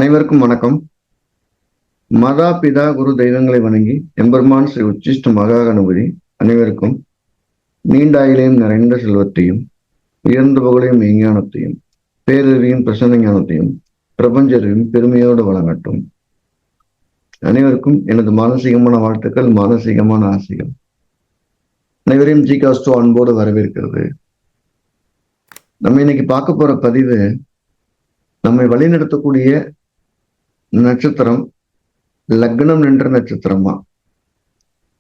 அனைவருக்கும் வணக்கம். மாதா பிதா குரு தெய்வங்களை வணங்கி எம்பெருமான் ஸ்ரீ உச்சிஷ்ட மகா கணபதி அனைவருக்கும் நீண்ட ஆயுளையும் நிறைந்த செல்வத்தையும் உயர்ந்த புகழையும் விஞ்ஞானத்தையும் பேரறிவையும் பிரசன்ன ஞானத்தையும் பிரபஞ்சறிவையும் பெருமையோடு வழங்கட்டும். அனைவருக்கும் எனது மானசீகமான வாழ்த்துக்கள், மானசீகமான ஆசைகள். அனைவரையும் ஜிகாஸ்டோ அன்போடு வரவேற்கிறது. நம்ம இன்னைக்கு பார்க்க போற பதிவு நம்மை வழிநடத்தக்கூடிய நட்சத்திரம் லக்னம் என்ற நட்சத்திரமா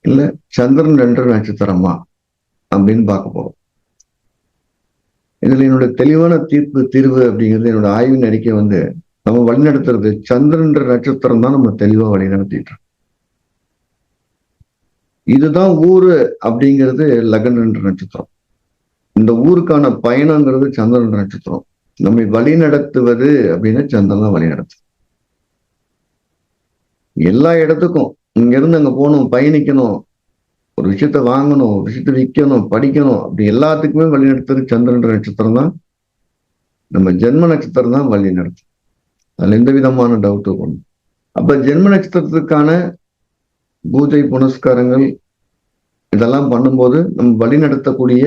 இல்ல சந்திரன் என்ற நட்சத்திரமா அப்படின்னு பார்க்க போறோம். இதுல என்னோட தெளிவான தீர்வு அப்படிங்கிறது என்னோட ஆய்வின் அறிக்கை நம்ம வழிநடத்துறது சந்திரன் என்ற நட்சத்திரம் தான் நம்ம தெளிவா வழிநடத்திட்டு இருக்கோம். இதுதான் ஊரு அப்படிங்கிறது லக்னம் என்ற நட்சத்திரம். இந்த ஊருக்கான பயணங்கிறது சந்திரன் நட்சத்திரம். நம்மை வழி நடத்துவது அப்படின்னா சந்திரன் தான் வழி நடத்து. எல்லா இடத்துக்கும் இங்க இருந்து அங்க போகணும், பயணிக்கணும், ஒரு விஷயத்த வாங்கணும், ஒரு விஷயத்த விற்கணும், படிக்கணும், அப்படி எல்லாத்துக்குமே வழி நடத்துறது சந்திரன் நட்சத்திரம் தான். நம்ம ஜென்ம நட்சத்திரம் தான் வழி நடத்தும். அதுல எந்த விதமான டவுட்டும் ஒண்ணு. அப்ப ஜென்ம நட்சத்திரத்துக்கான பூஜை புனஸ்காரங்கள் இதெல்லாம் பண்ணும்போது நம்ம வழி நடத்தக்கூடிய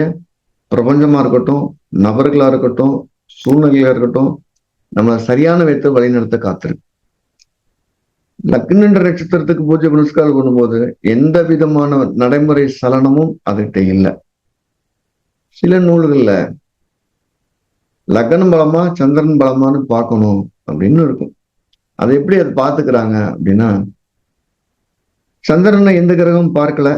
பிரபஞ்சமா இருக்கட்டும், நபர்களா இருக்கட்டும், சூழ்நிலையா இருக்கட்டும், நம்மளை சரியான விதத்தை வழி நடத்த காத்திருக்கு. லக்னம் என்ற நட்சத்திரத்துக்கு பூஜை புனஸ்காரம் பண்ணும்போது எந்த விதமான நடைமுறை சலனமும் அதுகிட்ட இல்லை. சில நூல்கள்ல லக்னம் பலமா சந்திரன் பலமானு பார்க்கணும் அப்படின்னு இருக்கும். அதை எப்படி அதை பார்த்துக்கிறாங்க அப்படின்னா, சந்திரனை எந்த கிரகமும் பார்க்கல,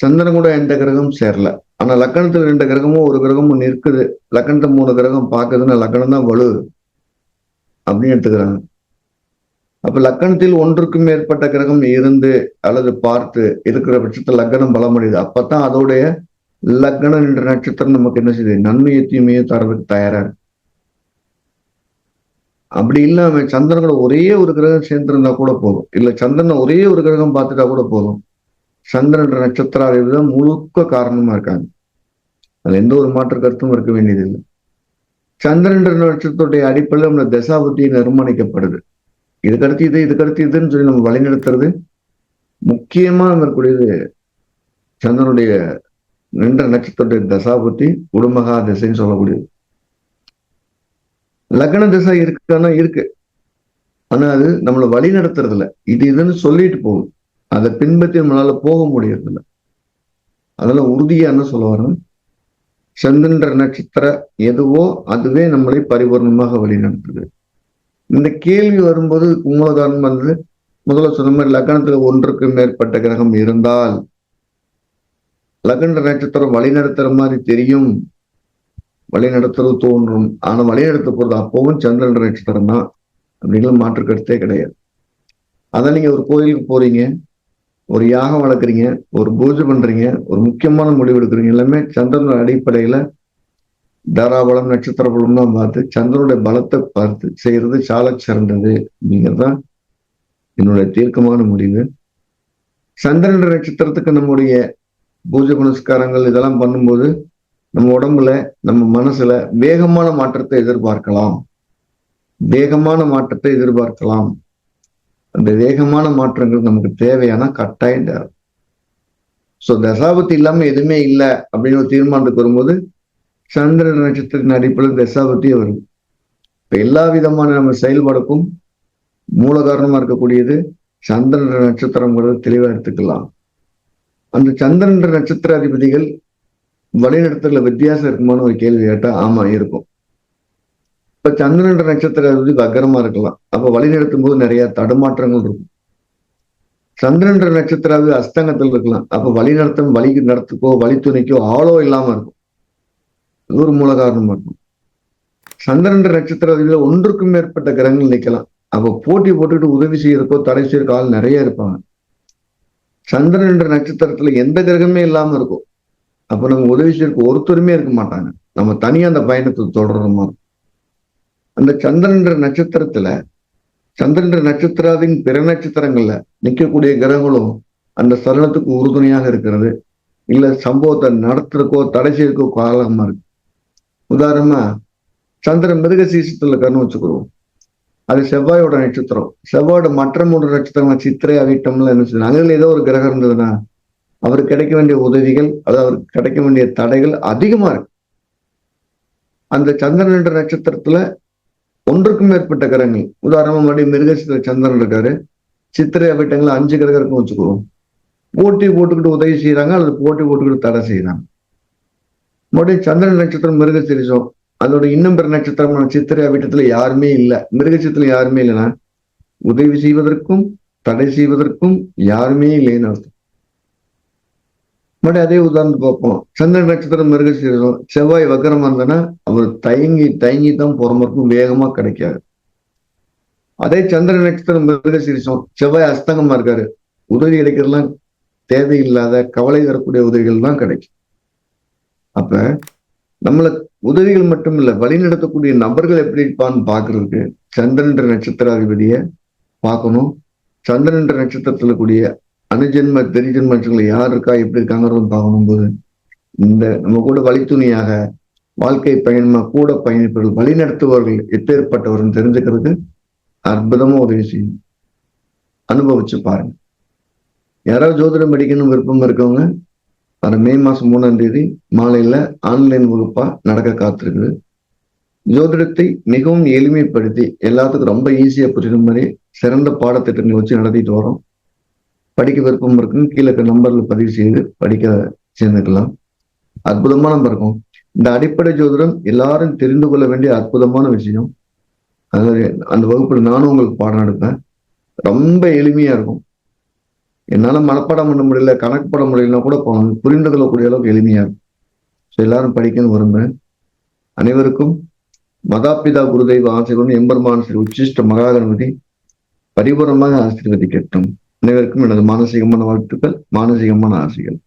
சந்திரன் கூட எந்த கிரகமும் சேரல, ஆனா லக்கணத்துல 2 கிரகமும் ஒரு கிரகமும் நிற்குது, லக்கணத்தை 3 கிரகம் பார்க்குதுன்னா லக்கணம் தான் வலு அப்படின்னு எடுத்துக்கிறாங்க. அப்ப லக்கணத்தில் ஒன்றுக்கும் மேற்பட்ட கிரகம் இருந்து அல்லது பார்த்து இருக்கிற பட்சத்தில் லக்னம் பலமடையுது. அப்பதான் அதோடைய லக்னம் என்ற நட்சத்திரம் நமக்கு என்ன செய்யுது, நன்மையை தீமையை தரதுக்கு தயாரா இருக்கு. அப்படி இல்லாம சந்திரன் கூட ஒரே ஒரு கிரகம் சேர்ந்திருந்தா கூட போதும், இல்ல சந்திரனை ஒரே ஒரு கிரகம் பார்த்துட்டா கூட போதும், சந்திரன் என்ற நட்சத்திரம் தான் முழுக்க காரணமா இருக்காங்க. அதுல எந்த ஒரு மாற்று கருத்தும் இருக்க வேண்டியது இல்லை. சந்திரன் என்ற நட்சத்திரத்துடைய அடிப்படையில் நம்ம தசாபுத்தி நிர்மாணிக்கப்படுது. இதுக்கடுத்து இதுன்னு சொல்லி நம்ம வழிநடத்துறது முக்கியமா இருக்கக்கூடியது சந்திரனுடைய நின்ற நட்சத்திரத்துடைய தசாபுத்தி குடும்பகா திசைன்னு சொல்லக்கூடியது. லக்ன திசை இருக்கான்னா இருக்கு, ஆனா அது நம்மளை வழி நடத்துறது இல்லை. இதுன்னு சொல்லிட்டு போகும், அதை பின்பற்றி நம்மளால போக முடியறது இல்லை. அதெல்லாம் உறுதியா என்ன சொல்ல வரணும், சந்திரன் நட்சத்திரம் எதுவோ அதுவே நம்மளை பரிபூர்ணமாக வழி நடத்துது. இந்த கேள்வி வரும்போது மூல காரணம் முதல்ல சொன்ன மாதிரி லக்னத்துல ஒன்றுக்கு மேற்பட்ட கிரகம் இருந்தால் லக்ன நட்சத்திரம் வழி நடத்துற மாதிரி தெரியும், வழி நடத்துறது தோன்றும், ஆனா வழி நடத்த போறது அப்பவும் சந்திரன் நட்சத்திரம் தான் அப்படிங்கிற மாற்று கருத்தே கிடையாது. அதான் நீங்க ஒரு கோயிலுக்கு போறீங்க, ஒரு யாகம் வளர்க்குறீங்க, ஒரு பூஜை பண்றீங்க, ஒரு முக்கியமான முடிவு எடுக்கிறீங்க, எல்லாமே சந்திரன் அடிப்படையில தாராபலம் நட்சத்திர பலம் தான் பார்த்து சந்திரனுடைய பலத்தை பார்த்து செய்யறது சால சிறந்தது அப்படிங்கிறதுதான் என்னுடைய தீர்க்கமான முடிவு. சந்திரன் நட்சத்திரத்துக்கு நம்முடைய பூஜை புனஸ்காரங்கள் இதெல்லாம் பண்ணும்போது நம்ம உடம்புல நம்ம மனசுல வேகமான மாற்றத்தை எதிர்பார்க்கலாம். அந்த வேகமான மாற்றங்கள் நமக்கு தேவையான கட்டாயம் தேவை. ஸோ தசாபத்தி இல்லாம எதுவுமே இல்லை அப்படின்னு ஒரு தீர்மானத்துக்கு வரும்போது சந்திரன் நட்சத்திரத்தின் அடிப்படையில் தசாபத்தியே வருது. இப்ப எல்லா விதமான நம்ம செயல்பாடுக்கும் மூல காரணமா இருக்கக்கூடியது சந்திரன் நட்சத்திரங்கிறது தெளிவா எடுத்துக்கலாம். அந்த சந்திரன் நட்சத்திர அதிபதிகள் வழிநடத்தல வித்தியாசம் இருக்குமான்னு ஒரு கேள்வி கேட்டா ஆமா இருக்கும். இப்ப சந்திரன் நட்சத்திர அதிபதி வக்கரமா இருக்கலாம், அப்ப வழிநடத்தும் போது நிறைய தடுமாற்றங்கள் இருக்கும். சந்திரன் நட்சத்திராவது அஸ்தங்கத்தில் இருக்கலாம், அப்ப வழி நடத்துக்கோ வழித்துணைக்கோ ஆளோ இல்லாம இருக்கும். இது ஒரு மூல காரணமா இருக்கும். சந்திரன் நட்சத்திர ஒன்றுக்கும் மேற்பட்ட கிரகங்கள் நிற்கலாம், அப்ப போட்டி போட்டுக்கிட்டு உதவி செய்யறதுக்கோ தடை செய்யறதுக்கோ ஆள் நிறைய இருப்பாங்க. சந்திரன் என்ற நட்சத்திரத்துல எந்த கிரகமே இல்லாம இருக்கும், அப்ப நம்ம உதவி செய்யறதுக்கு ஒருத்தருமே இருக்க மாட்டாங்க, நம்ம தனியா அந்த பயணத்தை தொடர்ற மாதிரி. அந்த சந்திரன் நட்சத்திரத்துல சந்திரன் நட்சத்திராவின் பிற நட்சத்திரங்கள்ல நிற்கக்கூடிய கிரகங்களும் அந்த சலனத்துக்கு உறுதுணையாக இருக்கிறது, இல்ல சம்பவத்தை நடத்துறதுக்கோ தடை செய்யறதுக்கோ காரணமா இருக்கு. உதாரணமா சந்திரன் மிருக சீசத்துல இருக்காருன்னு வச்சுக்கிறோம். அது செவ்வாயோட நட்சத்திரம். செவ்வாயோட மற்ற 3 நட்சத்திரங்கள் சித்திரை, அவிட்டம்ல என்ன செய்யுது, அங்க ஏதோ ஒரு கிரகம் இருந்ததுன்னா அவருக்கு கிடைக்க வேண்டிய உதவிகள், அதாவது அவருக்கு கிடைக்க வேண்டிய தடைகள் அதிகமா இருக்கு. அந்த சந்திரன் என்ற நட்சத்திரத்துல ஒன்றுக்கும் மேற்பட்ட கிரகங்கள், உதாரணமா மறுபடியும் மிருகசீரிஷ சந்திரன் இருக்காரு, சித்திரை அவிட்டங்கள்ல 5 கிரகம் இருக்கும் வச்சுக்குவோம். போட்டி போட்டுக்கிட்டு உதவி செய்யறாங்க அல்லது போட்டி போட்டுக்கிட்டு தடை செய்யறாங்க. மறுபடியும் சந்திரன் நட்சத்திரம் மிருகசீரிஷம், அதோட இன்னும் பிற நட்சத்திரமான சித்திரை அவிட்டத்துல யாருமே இல்லை, மிருகசீரிஷத்துல யாருமே இல்லைன்னா உதவி செய்வதற்கும் தடை செய்வதற்கும் யாருமே இல்லைன்னு அர்த்தம். பட் அதே உதாரணம் பார்ப்போம். சந்திரன் நட்சத்திரம் மிருகசீரிஷம், செவ்வாய் வக்கரமா இருந்தனா அவர் தயங்கி தயங்கி தான் போறமருக்கும், வேகமா கிடைக்காது. அதே சந்திரன் நட்சத்திரம் மிருகசீரிஷம், செவ்வாய் அஸ்தங்கமா இருக்காரு, உதவி கிடைக்கிறதுலாம் தேவையில்லாத கவலை தரக்கூடிய உதவிகள் தான் கிடைக்கும். அப்ப நம்மள உதவிகள் மட்டும் இல்ல, வழி நடத்தக்கூடிய நபர்கள் எப்படி இருப்பான்னு பாக்குறதுக்கு சந்திரன் நட்சத்திராதிபதியை பார்க்கணும். சந்திரன் நட்சத்திரத்துல கூடிய அணுஜென்ம தெரிஜென்ம நட்சத்திரங்கள் யார் இருக்கா, எப்படி இருக்காங்கிறத பார்க்கணும் போது இந்த நம்ம கூட வழித்துணையாக வாழ்க்கை பயணமா கூட பயணிப்பவர்கள், வழி நடத்துபவர்கள் எப்பேற்பட்டவர்கள் தெரிஞ்சுக்கிறது அற்புதமா உதவி செய்யும். அனுபவிச்சு பாருங்க. யாராவது ஜோதிடம் படிக்கணும் விருப்பம் இருக்கவங்க வர மே மாசம் 3ஆம் தேதி மாலையில ஆன்லைன் வகுப்பா நடக்க காத்திருக்குது. ஜோதிடத்தை மிகவும் எளிமைப்படுத்தி எல்லாத்துக்கும் ரொம்ப ஈஸியா புரியுற மாதிரி சிறந்த பாடத்திட்டங்களை வச்சு நடத்திட்டு வரோம். படிக்க விருப்பம் இருக்குன்னு கீழே நம்பர்ல பதிவு செய்து படிக்க சேர்ந்துக்கலாம். அற்புதமா நம்ம இருக்கும். இந்த அடிப்படை ஜோதிடம் எல்லாரும் தெரிந்து கொள்ள வேண்டிய அற்புதமான விஷயம். அதாவது அந்த வகுப்புல நானும் உங்களுக்கு பாடம் எடுப்பேன். ரொம்ப எளிமையா இருக்கும். என்னால மனப்பாடம் பண்ண முடியல, கணக்கு போட முடியலன்னா கூட புரிந்து கொள்ளக்கூடிய அளவுக்கு எளிமையா இருக்கும். எல்லாரும் படிக்கணும்னு விரும்புறேன். அனைவருக்கும் மதாபிதா குருதெய்வ ஆசைகளுடன் எம்பெருமான் ஸ்ரீ உச்சிஷ்ட மகாகணபதி பரிபூர்ணமாக ஆசீர்வதிக்கட்டும். அனைவருக்கும் எனது மானசீகமான வாழ்த்துக்கள், மானசீகமான ஆசைகள்.